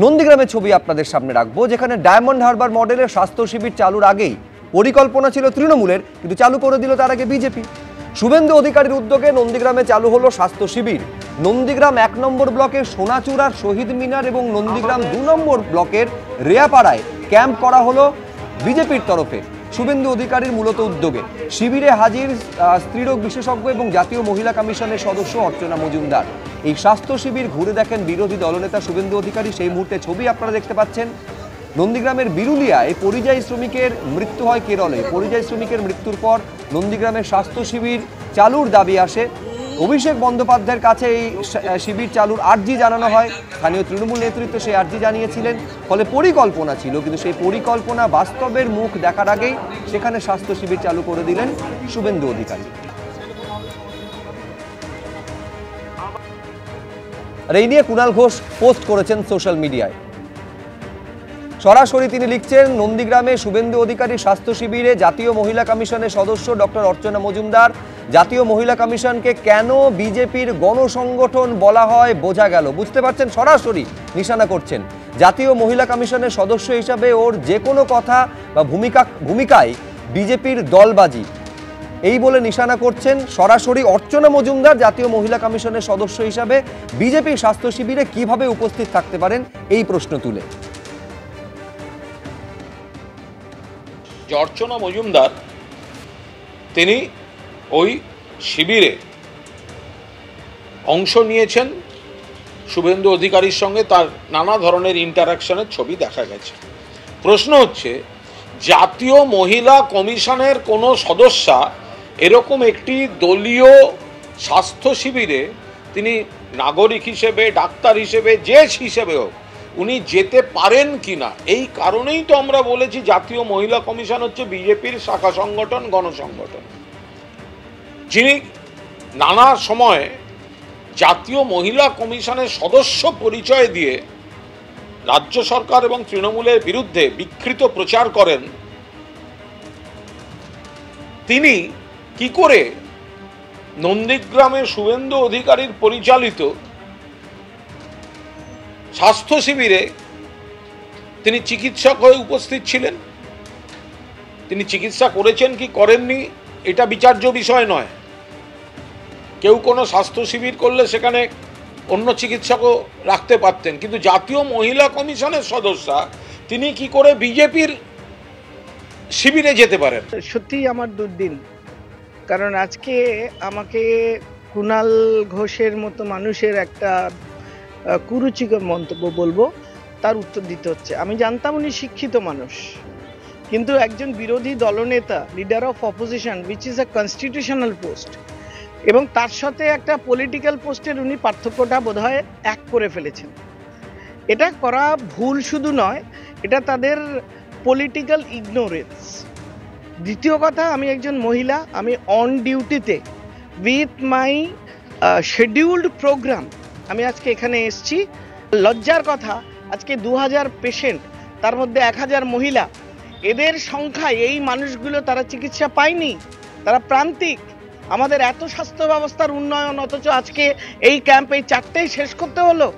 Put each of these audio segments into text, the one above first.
নন্দীগ্রামের ছবি আপনাদের সামনে রাখবো, যেখানে ডায়মন্ড হারবার মডেলের স্বাস্থ্য শিবির চালুর আগেই পরিকল্পনা ছিল তৃণমূলের, কিন্তু চালু করে দিল তার আগে বিজেপি। শুভেন্দু অধিকারীর উদ্যোগে নন্দীগ্রামে চালু হলো স্বাস্থ্য শিবির। নন্দীগ্রাম ১ নম্বর ব্লকের সোনাচূড়ার শহীদ মিনার এবং নন্দীগ্রাম ২ নম্বর ব্লকের রেয়াপাড়ায় ক্যাম্প করা হলো বিজেপির তরফে, শুভেন্দু অধিকারীর মূলত উদ্যোগে। শিবিরে হাজির স্ত্রীরোগ বিশেষজ্ঞ এবং জাতীয় মহিলা কমিশনের সদস্য অর্চনা মজুমদার। এই স্বাস্থ্য শিবির ঘুরে দেখেন বিরোধী দলনেতা শুভেন্দু অধিকারী। সেই মুহূর্তে ছবি আপনারা দেখতে পাচ্ছেন। নন্দীগ্রামের বিরুলিয়ায় পরিযায়ী শ্রমিকের মৃত্যু হয় কেরলে। পরিযায়ী শ্রমিকের মৃত্যুর পর নন্দীগ্রামের স্বাস্থ্য শিবির চালুর দাবি আসে। অভিষেক বন্দ্যোপাধ্যায়ের কাছে এই শিবির চালুর আর্জি জানানো হয়। স্থানীয় তৃণমূল নেতৃত্ব সেই আর্জি জানিয়েছিলেন, ফলে পরিকল্পনা ছিল, কিন্তু সেই পরিকল্পনা বাস্তবের মুখ দেখার আগেই সেখানে স্বাস্থ্য শিবির চালু করে দিলেন শুভেন্দু অধিকারী। আর এই নিয়ে কুণাল ঘোষ পোস্ট করেছেন সোশ্যাল মিডিয়ায়। সরাসরি তিনি লিখছেন, নন্দীগ্রামে শুভেন্দু অধিকারী স্বাস্থ্য শিবিরে জাতীয় মহিলা কমিশনের সদস্য ডক্টর অর্চনা মজুমদার। জাতীয় মহিলা কমিশনকে কেন বিজেপির গণসংগঠন বলা হয় বোঝা গেল। বুঝতে পারছেন, সরাসরি নিশানা করছেন। জাতীয় মহিলা কমিশনের সদস্য হিসাবে ওর যে কোনো কথা বা ভূমিকায় বিজেপির দলবাজি, এই বলে নিশানা করছেন সরাসরি অর্চনা মজুমদার জাতীয় মহিলা কমিশনের সদস্য হিসাবে বিজেপির স্বাস্থ্য শিবিরে কিভাবে উপস্থিত থাকতে পারেন এই প্রশ্ন তুলে। অর্চনা মজুমদার তিনি ওই শিবিরে অংশ নিয়েছেন, শুভেন্দু অধিকারীর সঙ্গে তার নানা ধরনের ইন্টারাকশনের ছবি দেখা গেছে। প্রশ্ন হচ্ছে, জাতীয় মহিলা কমিশনের কোনো সদস্যা এরকম একটি দলীয় স্বাস্থ্য শিবিরে তিনি নাগরিক হিসেবে, ডাক্তার হিসেবে, যে হিসেবে হোক উনি যেতে পারেন কিনা, এই কারণেই তো আমরা বলেছি জাতীয় মহিলা কমিশন হচ্ছে বিজেপির শাখা সংগঠন, গণসংগঠন। যিনি নানা সময় জাতীয় মহিলা কমিশনের সদস্য পরিচয় দিয়ে রাজ্য সরকার এবং তৃণমূলের বিরুদ্ধে বিকৃত প্রচার করেন, তিনি কি করে নন্দীগ্রামে শুভেন্দু অধিকারীর পরিচালিত স্বাস্থ্য শিবিরে তিনি চিকিৎসক হয়ে উপস্থিত ছিলেন? তিনি চিকিৎসা করেছেন কি করেননি এটা বিচার্য বিষয় নয়। কেউ কোনো স্বাস্থ্য শিবির করলে সেখানে অন্য চিকিৎসকও রাখতে পারতেন, কিন্তু জাতীয় মহিলা কমিশনের সদস্যা তিনি কি করে বিজেপির শিবিরে যেতে পারেন? সত্যিই আমার দুর্দিন, কারণ আজকে আমাকে কুণাল ঘোষের মতো মানুষের একটা কুরুচিকর মন্তব্য বলবো, তার উত্তর দিতে হচ্ছে। আমি জানতাম উনি শিক্ষিত মানুষ, কিন্তু একজন বিরোধী দলনেতা, leader of opposition, which is a constitutional post, এবং তার সাথে একটা পলিটিক্যাল পোস্টের উনি পার্থক্যটা বোধহয় এক করে ফেলেছেন। এটা করা ভুল শুধু নয়, এটা তাদের পলিটিক্যাল ইগনোরেন্স। দ্বিতীয় কথা, আমি একজন মহিলা, আমি অন ডিউটিতে উইথ মাই শিডিউলড প্রোগ্রাম আমি আজকে এখানে এসেছি। লজ্জার কথা, আজকে 2000 পেশেন্ট, তার মধ্যে 1000 মহিলা। এদের সংখ্যায় এই মানুষগুলো তারা চিকিৎসা পায়নি, তারা প্রান্তিক। আমাদের এত স্বাস্থ্য ব্যবস্থার উন্নয়ন, অথচ আজকে এই ক্যাম্প এই 4টেই শেষ করতে হলো।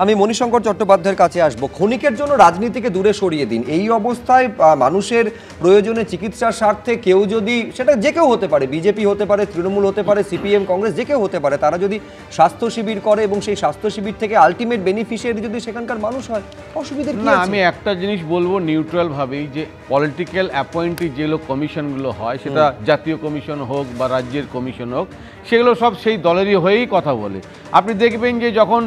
আমি মণিশঙ্কর চট্টোপাধ্যায়ের কাছে আসবো। ক্ষণিকের জন্য রাজনীতিকে দূরে সরিয়ে দিন। এই অবস্থায় মানুষের প্রয়োজনে চিকিৎসার স্বার্থে কেউ যদি, সেটা যে কেউ হতে পারে, বিজেপি হতে পারে, তৃণমূল হতে পারে, সিপিএম, কংগ্রেস, যে কেউ হতে পারে, তারা যদি স্বাস্থ্য শিবির করে এবং সেই স্বাস্থ্য শিবির থেকে আলটিমেট বেনিফিশিয়ারি যদি সেখানকার মানুষ হয়, অসুবিধা কি? না, আমি একটা জিনিস বলবো নিউট্রাল ভাবেই, যে পলিটিক্যাল অ্যাপয়েন্টি যেগুলো কমিশনগুলো হয়, সেটা জাতীয় কমিশন হোক বা রাজ্যের কমিশন হোক, সেগুলো সব সেই দলেরই হয়েই কথা বলে। আপনি দেখবেন যে যখন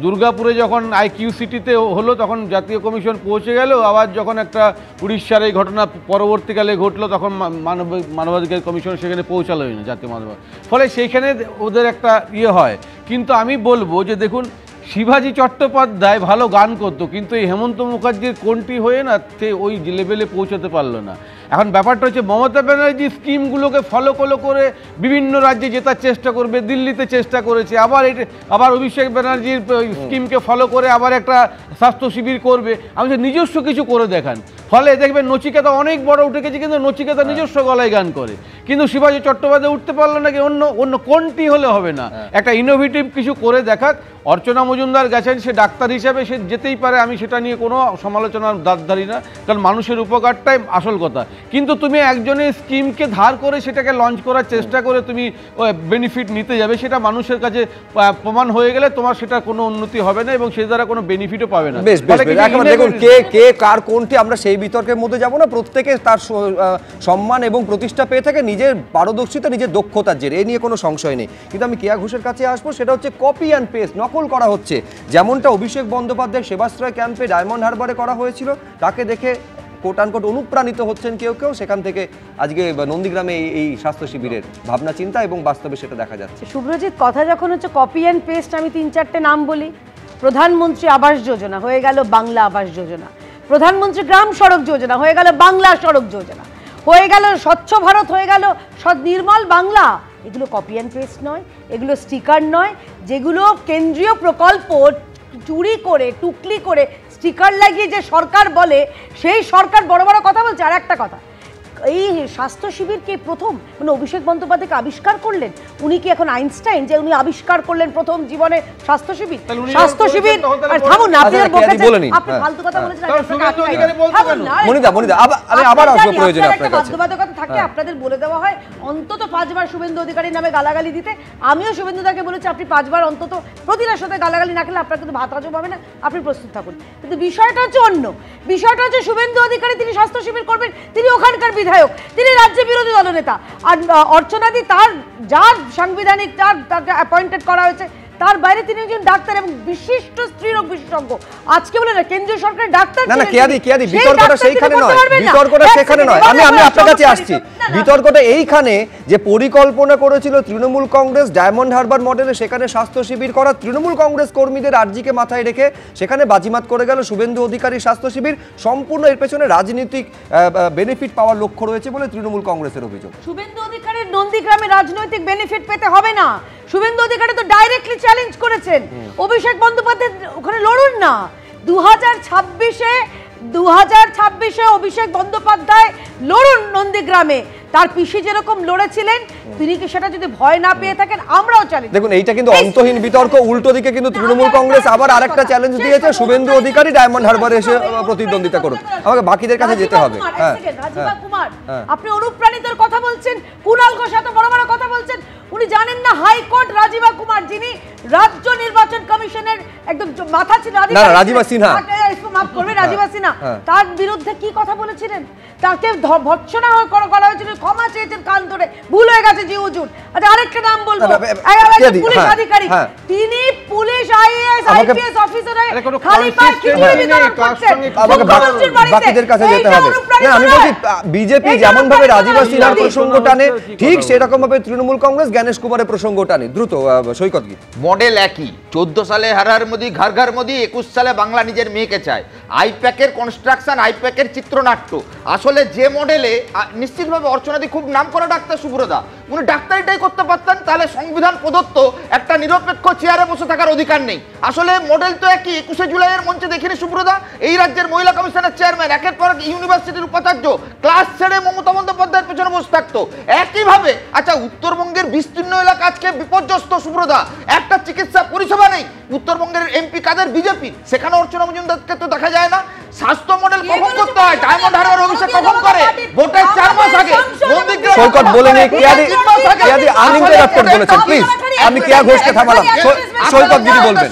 দুর্গাপুরে যখন IQ সিটিতে হলো, তখন জাতীয় কমিশন পৌঁছে গেল, আবার যখন একটা উড়িষ্যার এই ঘটনা পরবর্তীকালে ঘটলো, তখন মানবাধিকার কমিশন সেখানে পৌঁছালোই না, জাতীয় মানবাধিকার। ফলে সেইখানে ওদের একটা হয়। কিন্তু আমি বলবো যে দেখুন, শিবাজি চট্টোপাধ্যায় ভালো গান করতো, কিন্তু এই হেমন্ত মুখার্জির কোনটি হয়ে না সে ওই লেভেলে পৌঁছাতে পারলো না। এখন ব্যাপারটা হচ্ছে, মমতা ব্যানার্জি স্কিমগুলোকে ফলো করে বিভিন্ন রাজ্যে জেতার চেষ্টা করবে, দিল্লিতে চেষ্টা করেছে, আবার অভিষেক ব্যানার্জির স্কিমকে ফলো করে আবার একটা স্বাস্থ্য শিবির করবে। আমি নিজস্ব কিছু করে দেখান। ফলে দেখবেন নচিকেতা অনেক বড় উঠে গেছে, কিন্তু নচিকেতা নিজস্ব গলায় গান করে, কিন্তু শিবাজি চট্টোপাধ্যায় উঠতে পারলো নাকি অন্য কোনটি হলে হবে না, একটা ইনোভেটিভ কিছু করে দেখাক। অর্চনা মজুমদার গেছেন, সে ডাক্তার হিসাবে সে যেতেই পারে, আমি সেটা নিয়ে কোনো সমালোচনার দাঁত ধারি না, কারণ মানুষের উপকারটাই আসল কথা। কিন্তু তুমি একজনের স্কিমকে ধার করে সেটাকে লঞ্চ করার চেষ্টা করে তুমি বেনিফিট নিতে যাবে, সেটা মানুষের কাছে প্রমাণ হয়ে গেলে তোমার সেটা কোনো উন্নতি হবে না এবং সে দ্বারা কোনো বেনিফিটও পাবে না। দেখুন কে কার কোনটি আমরা সেই বিতর্কের মধ্যে যাব না, প্রত্যেকে তার সম্মান এবং প্রতিষ্ঠা পেয়ে থাকে নিজের পারদর্শিতা, নিজের দক্ষতার জেরে, এ নিয়ে কোনো সংশয় নেই। কিন্তু আমি কেয়া ঘোষের কাছে আসবো, সেটা হচ্ছে কপি অ্যান্ড পেস্ট, নকল করা হচ্ছে। যেমনটা অভিষেক বন্দ্যোপাধ্যায় সেবাশ্রয় ক্যাম্পে ডায়মন্ড হারবারে করা হয়েছিল, তাকে দেখে কোট আনকোট অনুপ্রাণিত হচ্ছেন কেউ, সেখান থেকে আজকে নন্দীগ্রামে এই স্বাস্থ্য শিবিরের ভাবনা চিন্তা এবং বাস্তবে সেটা দেখা যাচ্ছে। শুভ্রজিৎ, কথা যখন হচ্ছে কপি অ্যান্ড পেস্ট, আমি 3-4টে নাম বলি। প্রধানমন্ত্রী আবাস যোজনা হয়ে গেল বাংলা আবাস যোজনা, প্রধানমন্ত্রী গ্রাম সড়ক যোজনা হয়ে গেল বাংলা সড়ক যোজনা, হয়ে গেল স্বচ্ছ ভারত হয়ে গেল নির্মল বাংলা। এগুলো কপি অ্যান্ড পেস্ট নয়, এগুলো স্টিকার নয়, যেগুলো কেন্দ্রীয় প্রকল্প চুরি করে টুকলি করে স্টিকার লাগিয়ে যে সরকার বলে, সেই সরকার বড় বড় কথা বলছে। আর একটা কথা, এই স্বাস্থ্য শিবিরকে প্রথম মানে অভিষেক বন্দ্যোপাধ্যায়কে আবিষ্কার করলেন, উনি কি এখন আইনস্টাইন যে উনি আবিষ্কার করলেন প্রথম জীবনে স্বাস্থ্য শিবির? স্বাস্থ্য শিবির আর থামুন না, আপনি আপনি ফালতু কথা বলেছেন। মনিদা আমি আবার আসবো প্রয়োজনে আপনার কাছে। বাধ্যবাধকতা থাকে আপনাদের বলে দেওয়া হয় অন্তত 5 বার শুভেন্দু অধিকারীর নামে গালাগালি দিতে। আমিও শুভেন্দুদাকে বলেছি আপনি 5 বার অন্তত প্রতিটার সাথে গালাগালি না খেলে আপনার কিন্তু ভাত হজম হবে না, আপনি প্রস্তুত থাকুন। কিন্তু বিষয়টা হচ্ছে অন্য, বিষয়টা হচ্ছে শুভেন্দু অধিকারী তিনি স্বাস্থ্য শিবির করবেন, তিনি ওখানকার বিধায়ক, তিনি রাজ্য বিরোধী দলনেতা। আর অর্চনাদি তার যার সাংবিধানিক তাকে অ্যাপয়েন্টেড করা হয়েছে, তার বাইরে তিনি একজন ডাক্তার এবং বিশিষ্ট স্ত্রীরোগ বিশেষজ্ঞ। আজকে বলে না কেন্দ্রীয় সরকারের ডাক্তার, না কেয়াদি বিতর্কটা সেইখানে নয়, বিতর্কটা সেখানে নয়। আমি আপনার কাছে আসছি, বিতর্কটা এইখানে যে পরিকল্পনা করেছিল তৃণমূল কংগ্রেস ডায়মন্ড হারবার মডেলে সেখানে স্বাস্থ্য শিবির করা, তৃণমূল কংগ্রেস কর্মীদের আর্জিকে মাথায় রেখে সেখানে বাজিমাত করে গেল শুভেন্দু অধিকারী স্বাস্থ্য শিবির। সম্পূর্ণ এর পেছনে রাজনৈতিক বেনিফিট পাওয়ার লক্ষ্য রয়েছে বলে তৃণমূল কংগ্রেসের অভিযোগ। শুভেন্দু অধিকারীর নন্দীগ্রামে রাজনৈতিক বেনিফিট পেতে হবে না, শুভেন্দু অধিকারী তো ডাইরেক্টলি চ্যালেঞ্জ করেছেন অভিষেক বন্দ্যোপাধ্যায়, ওখানে লড়ুন না। 2026-এ অভিষেক বন্দ্যোপাধ্যায় লড়ুন নন্দীগ্রামে, তার পিসি যেরকম লড়েছিলেন, তিনি কি সেটা যদি ভয় না পেয়ে থাকেন, আমরাও চ্যালেঞ্জ। দেখুন এইটা কিন্তু অন্তহীন বিতর্ক, উল্টো দিকে কিন্তু তৃণমূল কংগ্রেস আবার আরেকটা চ্যালেঞ্জ দিয়েছে, শুভেন্দু অধিকারী ডায়মন্ড হারবারে এসে প্রতিদ্বন্দ্বিতা করুন। আমাকে বাকিদের কাছে যেতে হবে। রাজীবা কুমার, আপনি অনুপ্রাণিতর কথা বলছেন, কুণাল ঘোষ এত বড় বড় কথা বলছেন, উনি জানেন না হাইকোর্ট রাজীবা কুমার যিনি রাজ্য নির্বাচন কমিশনের একদম মাথা ছিল, রাজীবা সিনহা, মাফ করবে, রাজীবা সিনহা, তার বিরুদ্ধে কি কথা বলেছিলেন? তাকে ভৎসনা করা হয়েছিল, ক্ষমা চেয়েছেন কান ধরে, ভুল হয়ে গেছে জি হুজুর। আচ্ছা আরেকটা নাম বলবো, পুলিশ আধিকারিক, তিনি পুলিশ আইএএস আইপিএস অফিসারে খালি পায়ে খিচুড়ি বিতরণ করছেন। বাকিদের কাছে যেতে হবে না, আমি বলছি বিজেপি যেমন ভাবে রাজীবা সিনহার প্রসঙ্গ টানে, ঠিক সেরকম ভাবে তৃণমূল কংগ্রেস জ্ঞানেশ কুমারের প্রসঙ্গ টানে। দ্রুত সৈকত কি মডেল একই, 14 সালে হর হর মোদি ঘর ঘর মোদি, 21 সালে বাংলা নিজের মেয়েকে চায়, আইপ্যাকের কনস্ট্রাকশন, আইপ্যাকের চিত্রনাট্য। আসলে যে মডেলে নিশ্চিতভাবে অর্চনাদি খুব নাম করা ডাক্তার শুভ্রদা, উনি ডাক্তারিটাই করতে পারতেন, তাহলে সংবিধান প্রদত্ত একটা নিরপেক্ষ চেয়ারে বসে থাকার অধিকার নেই। আসলে মডেল তো একই, 21শে জুলাইয়ের মঞ্চে দেখিনি শুভ্রদা, এই রাজ্যের মহিলা কমিশনের চেয়ারম্যান একের পর এক ইউনিভার্সিটির উপাচার্য ক্লাস ছেড়ে মমতা বন্দ্যোপাধ্যায়ের পেছনে বসে থাকতো একইভাবে। আচ্ছা উত্তরবঙ্গের বিস্তীর্ণ এলাকা আজকে বিপর্যস্ত শুভ্রদা, একটা চিকিৎসা পরিষেবা নেই। উত্তরবঙ্গের এমপি কাদের? বিজেপি, সেখানে অর্চনা মজুমদারকে তো দেখা যায় না। স্বাস্থ্য মডেল কখন করতে হয়, ডায়মন্ড হারবার অভিষেক কখন করে, ভোটের 4 মাস আগে। সৈকত বলে নেই, কেয়াদি আনইন্টারাপ্টেড বলেছেন, প্লিজ আমি কেয়া ঘোষকে থামালাম, সৈকত গিরি বলবেন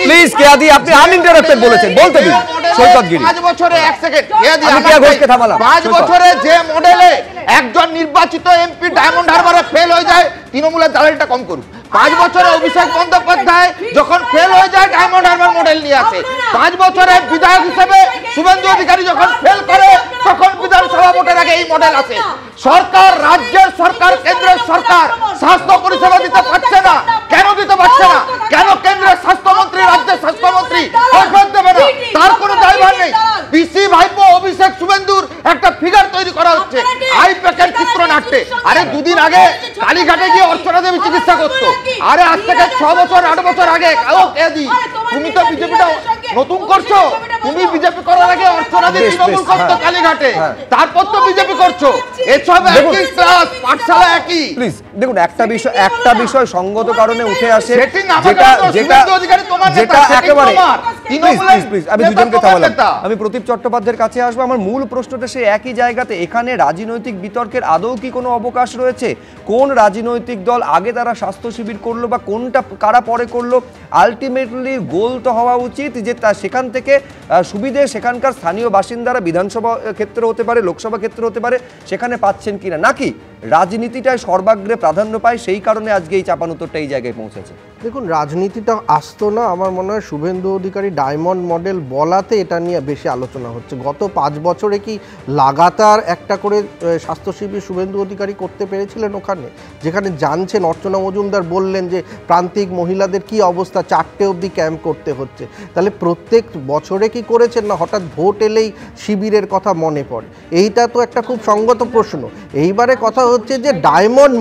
প্লিজ। কেয়াদি আপনি আনইন্টারাপ্টেড বলেছেন, বলতে দিন সৈকত গিরি। 5 বছরে 1 সেকেন্ড, আমি কেয়া ঘোষকে থামালাম। 5 বছরে যে মডেলে একজন নির্বাচিত এমপি ডায়মন্ড হারবারে ফেল হয়ে যায়, তৃণমূলের দালালটা কম করুন। 5 বছরে অভিষেক বন্দ্যোপাধ্যায় যখন ফেল হয়ে যায়, ডায়মন্ড হারবার মডেল নিয়ে আসে। 5 বছরে বিধায়ক হিসেবে শুভেন্দু অধিকারী যখন ফেল করে, তখন বিধানসভা ভোটের আগে এই মডেল আসে। সরকার, রাজ্যের সরকার, কেন্দ্রের সরকার স্বাস্থ্য পরিষেবা দিতে পারছে না। কেন দিতে পারছে না? কেন কেন্দ্রের স্বাস্থ্যমন্ত্রী, রাজ্যের স্বাস্থ্যমন্ত্রী কৈফিয়ত দেবে না? তার কোনো দায়ভার নেই। পিসি ভাইপো অভিষেক শুভেন্দুর একটা ফিগার তৈরি করা হচ্ছে আইপ্যাকের চিত্রনাট্যে। আরে দুদিন আগে কালীঘাটে গিয়ে অর্চনা দেবী চিকিৎসা করতো। আরে আজ থেকে 6 বছর 8 বছর আগে, তুমি তো বিজেপিটা নতুন করছো, তুমি বিজেপি করার আগে অর্থনীতি তৃণমূল করতো কালীঘাটে, তারপর তো বিজেপি করছো, এসব একই ক্লাস, পাঠশালা একই। প্লিজ দেখুন, একটা বিষয় সঙ্গত কারণে উঠে আসে, যেটা একেবারে আমি দুজনকে থামালাম, আমি প্রদীপ চট্টোপাধ্যায়ের কাছে আসবো। আমার মূল প্রশ্নটা সেই একই জায়গাতে, এখানে রাজনৈতিক বিতর্কের আদৌ কি কোনো অবকাশ রয়েছে? কোন রাজনৈতিক দল আগে তারা স্বাস্থ্য শিবির করলো বা কোনটা কারা পরে করলো? আলটিমেটলি গোল তো হওয়া উচিত যে সেখান থেকে সুবিধে সেখানকার স্থানীয় বাসিন্দারা বিধানসভা ক্ষেত্র হতে পারে, লোকসভা ক্ষেত্র হতে পারে, সেখানে পাচ্ছেন কিনা, নাকি রাজনীতিটায় সর্বাগ্রে প্রাধান্য পায়, সেই কারণে আজকে এই চাপানোতরটা এই জায়গায় পৌঁছেছে। দেখুন, রাজনীতিটা আসতো না, আমার মনে হয় শুভেন্দু অধিকারী ডায়মন্ড মডেল বলাতে এটা নিয়ে বেশি আলোচনা হচ্ছে। গত 5 বছরে কি লাগাতার একটা করে স্বাস্থ্য শিবির শুভেন্দু অধিকারী করতে পেরেছিলেন ওখানে? যেখানে জানছেন, অর্চনা মজুমদার বললেন যে প্রান্তিক মহিলাদের কি অবস্থা, 4টে অবধি ক্যাম্প করতে হচ্ছে। তাহলে প্রত্যেক বছরে কি করেছেন, না হঠাৎ ভোট এলেই শিবিরের কথা মনে পড়ে? এইটা তো একটা খুব সঙ্গত প্রশ্ন। এইবারে কথা হচ্ছে যে ডায়মন্ড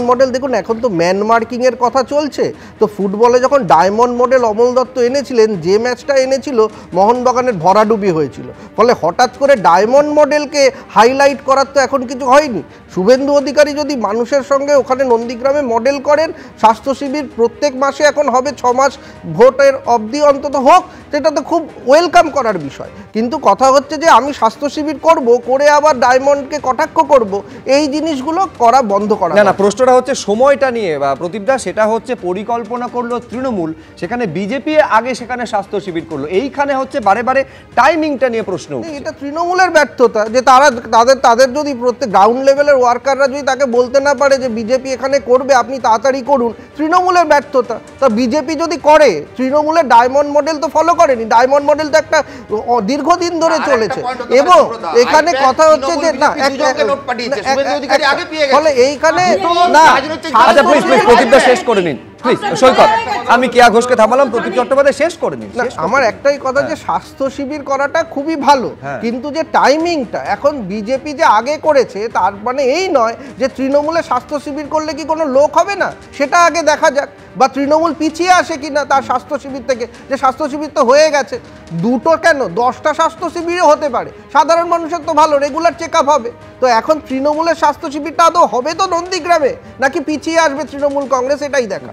মডেল দেখুন, এখন তো ম্যান মার্কিংয়ের কথা চলছে। তো ফুটবলে যখন ডায়মন্ড মডেল অমল দত্ত এনেছিলেন, যে ম্যাচটা এনেছিল মোহনবাগানের ভরাডুবি হয়েছিল, ফলে হঠাৎ করে ডায়মন্ড মডেলকে হাইলাইট করার তো এখন কিছু হয়নি। শুভেন্দু অধিকারী যদি মানুষের সঙ্গে ওখানে নন্দীগ্রামে মডেল করেন, স্বাস্থ্য শিবির প্রত্যেক মাসে এখন হবে, 6 মাস ভোটের অবধি অন্তত হোক, সেটা তো খুব ওয়েলকাম করার বিষয়। কিন্তু কথা হচ্ছে যে আমি স্বাস্থ্য শিবির করব, করে আবার ডায়মন্ডকে কটাক্ষ করব, এই জিনিসগুলো করা বন্ধ করা। না, প্রশ্নটা হচ্ছে সময়টা নিয়ে বা প্রদীপদা, সেটা হচ্ছে পরিকল্পনা করলো তৃণমূল, সেখানে বিজেপি আগে সেখানে স্বাস্থ্য শিবির করলো, এইখানে হচ্ছে বারে বারে টাইমিংটা নিয়ে প্রশ্ন। এটা তৃণমূলের ব্যর্থতা যে তাদের যদি প্রত্যেক গ্রাউন্ড লেভেলের ওয়ার্কাররা যদি তাকে বলতে না পারে যে বিজেপি এখানে করবে, আপনি তাড়াতাড়ি করুন, তৃণমূলের ব্যর্থতা। তা বিজেপি যদি করে, তৃণমূলের ডায়মন্ড মডেল তো ফলো করেনি। ডায়মন্ড মডেল তো একটা দীর্ঘদিন ধরে চলেছে, এবং এখানে কথা হচ্ছে যে না, ফলে এইখানে না, প্রদীপদা শেষ করে নিন প্লিজ। সৈকত, আমি কেয়া ঘোষকে থামালাম, প্রদীপ চট্টোপাধ্যায় শেষ করে নিন। আমার একটাই কথা যে স্বাস্থ্য শিবির করাটা খুবই ভালো, কিন্তু যে টাইমিংটা এখন বিজেপি যে আগে করেছে, তার মানে এই নয় যে তৃণমূলে স্বাস্থ্য শিবির করলে কি কোনো লোক হবে না, সেটা আগে দেখা যাক। বা তৃণমূল পিছিয়ে আসে কিনা তার স্বাস্থ্য শিবির থেকে, যে স্বাস্থ্য শিবির তো হয়ে গেছে, 2টো কেন 10টা স্বাস্থ্য শিবিরও হতে পারে, সাধারণ মানুষের তো ভালো রেগুলার চেক আপ হবে। তো এখন তৃণমূলের স্বাস্থ্য শিবিরটা আদৌ হবে তো নন্দীগ্রামে, নাকি পিছিয়ে আসবে তৃণমূল কংগ্রেস, এটাই দেখা।